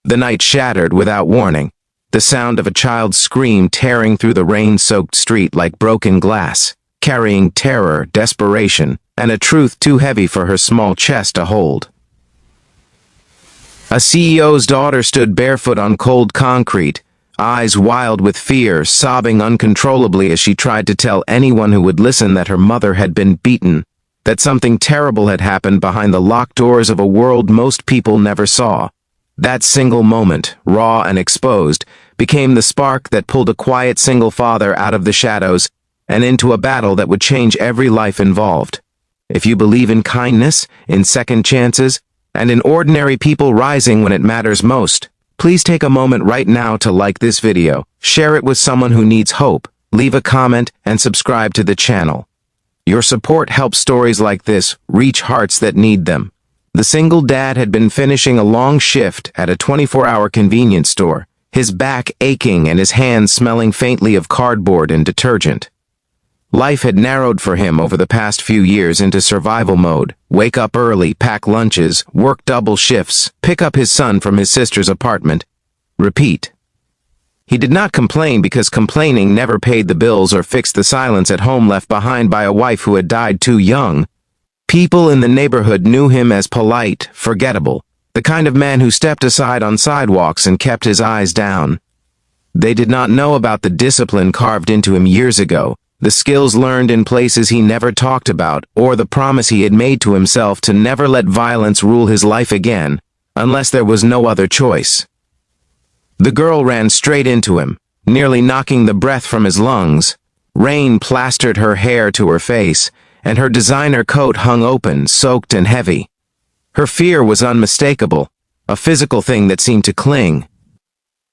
The night shattered without warning, the sound of a child's scream tearing through the rain-soaked street like broken glass, carrying terror, desperation, and a truth too heavy for her small chest to hold. A CEO's daughter stood barefoot on cold concrete, eyes wild with fear, sobbing uncontrollably as she tried to tell anyone who would listen that her mother had been beaten, that something terrible had happened behind the locked doors of a world most people never saw. That single moment, raw and exposed, became the spark that pulled a quiet single father out of the shadows and into a battle that would change every life involved. If you believe in kindness, in second chances, and in ordinary people rising when it matters most, please take a moment right now to like this video, share it with someone who needs hope, leave a comment, and subscribe to the channel. Your support helps stories like this reach hearts that need them. The single dad had been finishing a long shift at a 24-hour convenience store, his back aching and his hands smelling faintly of cardboard and detergent. Life had narrowed for him over the past few years into survival mode. Wake up early, pack lunches, work double shifts, pick up his son from his sister's apartment. Repeat. He did not complain because complaining never paid the bills or fixed the silence at home left behind by a wife who had died too young. People in the neighborhood knew him as polite, forgettable, the kind of man who stepped aside on sidewalks and kept his eyes down. They did not know about the discipline carved into him years ago, the skills learned in places he never talked about, or the promise he had made to himself to never let violence rule his life again, unless there was no other choice. The girl ran straight into him, nearly knocking the breath from his lungs. Rain plastered her hair to her face, and her designer coat hung open, soaked and heavy. Her fear was unmistakable, a physical thing that seemed to cling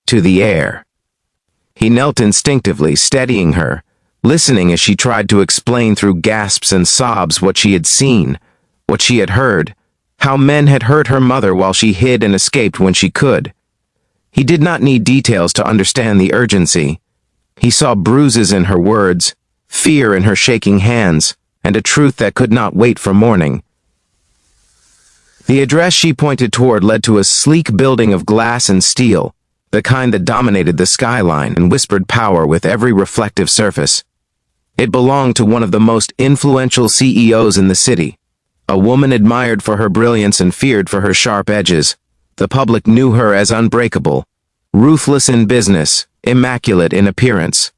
to the air. He knelt instinctively, steadying her, listening as she tried to explain through gasps and sobs what she had seen, what she had heard, how men had hurt her mother while she hid and escaped when she could. He did not need details to understand the urgency. He saw bruises in her words, fear in her shaking hands, and a truth that could not wait for morning. The address she pointed toward led to a sleek building of glass and steel, the kind that dominated the skyline and whispered power with every reflective surface. It belonged to one of the most influential CEOs in the city, a woman admired for her brilliance and feared for her sharp edges. The public knew her as unbreakable, ruthless in business, immaculate in appearance.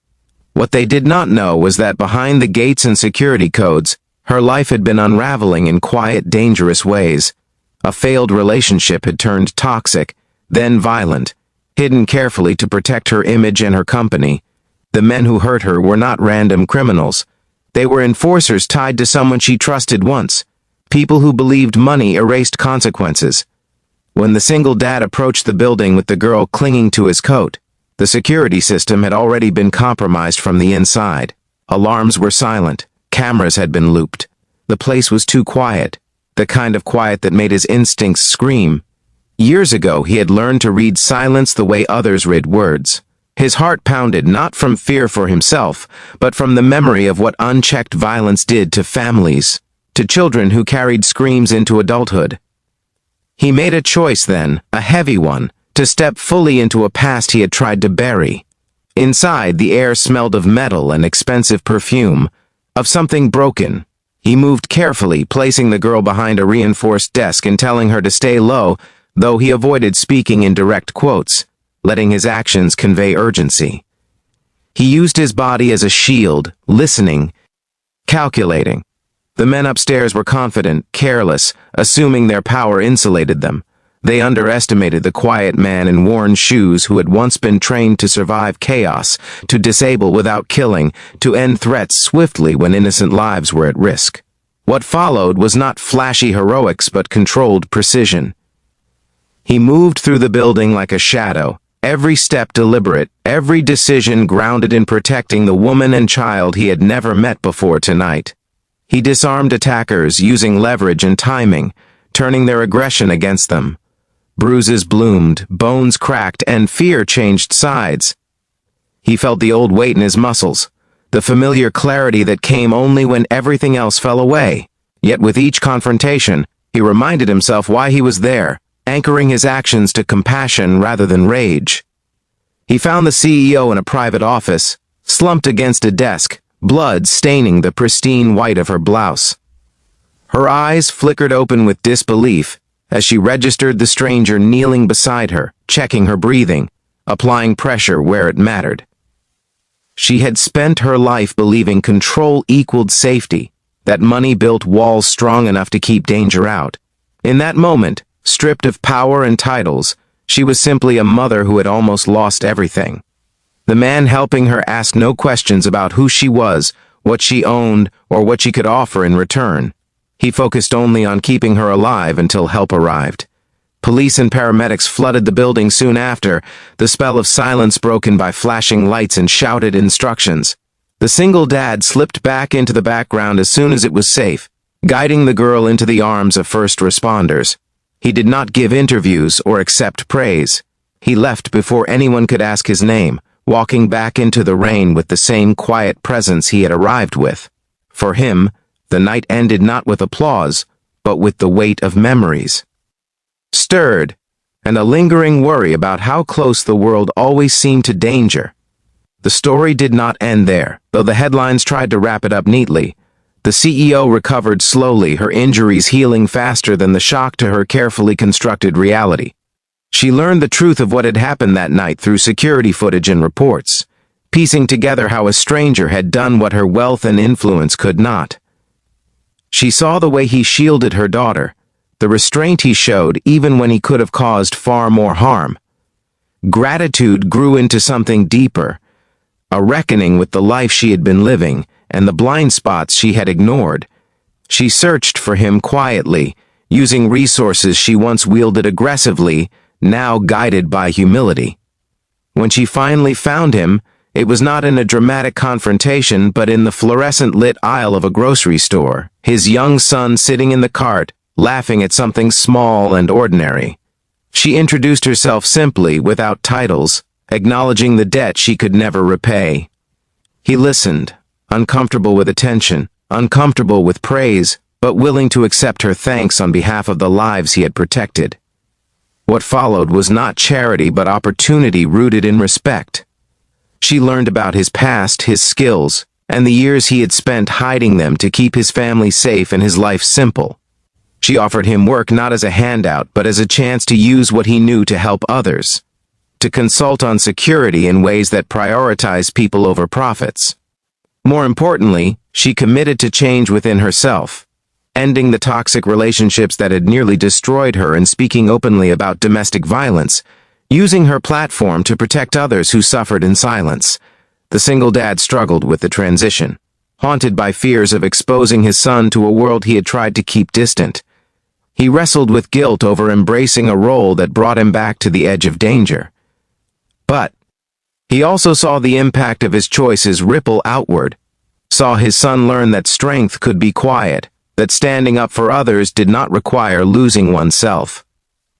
What they did not know was that behind the gates and security codes, her life had been unraveling in quiet, dangerous ways. A failed relationship had turned toxic, then violent, hidden carefully to protect her image and her company. The men who hurt her were not random criminals. They were enforcers tied to someone she trusted once, people who believed money erased consequences. When the single dad approached the building with the girl clinging to his coat, the security system had already been compromised from the inside. Alarms were silent, cameras had been looped. The place was too quiet, the kind of quiet that made his instincts scream. Years ago, he had learned to read silence the way others read words. His heart pounded not from fear for himself, but from the memory of what unchecked violence did to families, to children who carried screams into adulthood. He made a choice then, a heavy one, to step fully into a past he had tried to bury. Inside, the air smelled of metal and expensive perfume, of something broken. He moved carefully, placing the girl behind a reinforced desk and telling her to stay low, though he avoided speaking in direct quotes, letting his actions convey urgency. He used his body as a shield, listening, calculating. The men upstairs were confident, careless, assuming their power insulated them. They underestimated the quiet man in worn shoes who had once been trained to survive chaos, to disable without killing, to end threats swiftly when innocent lives were at risk. What followed was not flashy heroics but controlled precision. He moved through the building like a shadow, every step deliberate, every decision grounded in protecting the woman and child he had never met before tonight. He disarmed attackers using leverage and timing, turning their aggression against them. Bruises bloomed, bones cracked, and fear changed sides. He felt the old weight in his muscles, the familiar clarity that came only when everything else fell away. Yet with each confrontation, he reminded himself why he was there, anchoring his actions to compassion rather than rage. He found the CEO in a private office, slumped against a desk, blood staining the pristine white of her blouse. Her eyes flickered open with disbelief as she registered the stranger kneeling beside her, checking her breathing, applying pressure where it mattered. She had spent her life believing control equaled safety, that money built walls strong enough to keep danger out. In that moment, stripped of power and titles, she was simply a mother who had almost lost everything. The man helping her asked no questions about who she was, what she owned, or what she could offer in return. He focused only on keeping her alive until help arrived. Police and paramedics flooded the building soon after, the spell of silence broken by flashing lights and shouted instructions. The single dad slipped back into the background as soon as it was safe, guiding the girl into the arms of first responders. He did not give interviews or accept praise. He left before anyone could ask his name, walking back into the rain with the same quiet presence he had arrived with. For him, the night ended not with applause, but with the weight of memories. Stirred, and a lingering worry about how close the world always seemed to danger. The story did not end there, though the headlines tried to wrap it up neatly. The CEO recovered slowly, her injuries healing faster than the shock to her carefully constructed reality. She learned the truth of what had happened that night through security footage and reports, piecing together how a stranger had done what her wealth and influence could not. She saw the way he shielded her daughter, the restraint he showed even when he could have caused far more harm. Gratitude grew into something deeper, a reckoning with the life she had been living and the blind spots she had ignored. She searched for him quietly, using resources she once wielded aggressively, now guided by humility. When she finally found him, it was not in a dramatic confrontation, but in the fluorescent-lit aisle of a grocery store, his young son sitting in the cart, laughing at something small and ordinary. She introduced herself simply, without titles, acknowledging the debt she could never repay. He listened, uncomfortable with attention, uncomfortable with praise, but willing to accept her thanks on behalf of the lives he had protected. What followed was not charity but opportunity rooted in respect. She learned about his past, his skills, and the years he had spent hiding them to keep his family safe and his life simple. She offered him work not as a handout but as a chance to use what he knew to help others, to consult on security in ways that prioritize people over profits. More importantly, she committed to change within herself, ending the toxic relationships that had nearly destroyed her and speaking openly about domestic violence, using her platform to protect others who suffered in silence. The single dad struggled with the transition, haunted by fears of exposing his son to a world he had tried to keep distant. He wrestled with guilt over embracing a role that brought him back to the edge of danger. But he also saw the impact of his choices ripple outward, saw his son learn that strength could be quiet, that standing up for others did not require losing oneself.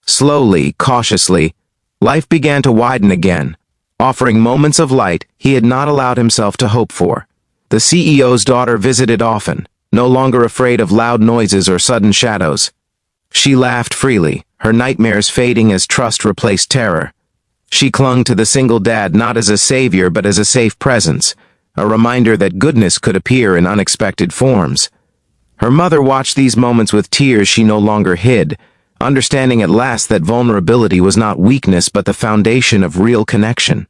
Slowly, cautiously, life began to widen again, offering moments of light he had not allowed himself to hope for. The CEO's daughter visited often, no longer afraid of loud noises or sudden shadows. She laughed freely, her nightmares fading as trust replaced terror. She clung to the single dad not as a savior but as a safe presence, a reminder that goodness could appear in unexpected forms. Her mother watched these moments with tears she no longer hid, understanding at last that vulnerability was not weakness but the foundation of real connection.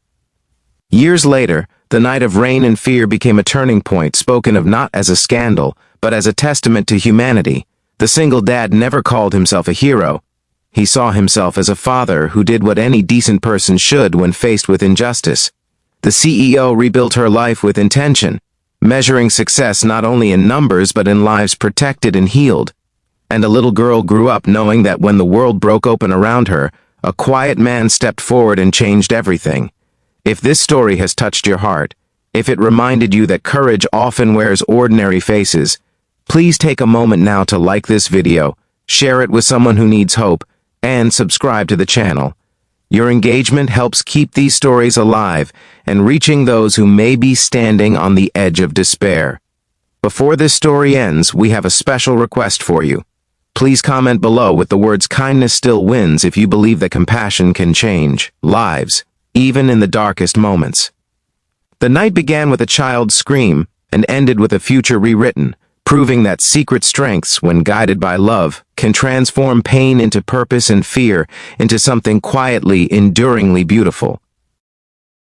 Years later, the night of rain and fear became a turning point, spoken of not as a scandal, but as a testament to humanity. The single dad never called himself a hero. He saw himself as a father who did what any decent person should when faced with injustice. The CEO rebuilt her life with intention, measuring success not only in numbers but in lives protected and healed. And a little girl grew up knowing that when the world broke open around her, a quiet man stepped forward and changed everything. If this story has touched your heart, if it reminded you that courage often wears ordinary faces, please take a moment now to like this video, share it with someone who needs hope, and subscribe to the channel. Your engagement helps keep these stories alive and reaching those who may be standing on the edge of despair. Before this story ends, we have a special request for you. Please comment below with the words "kindness still wins" if you believe that compassion can change lives, even in the darkest moments. The night began with a child's scream and ended with a future rewritten, proving that secret strengths, when guided by love, can transform pain into purpose and fear into something quietly, enduringly beautiful.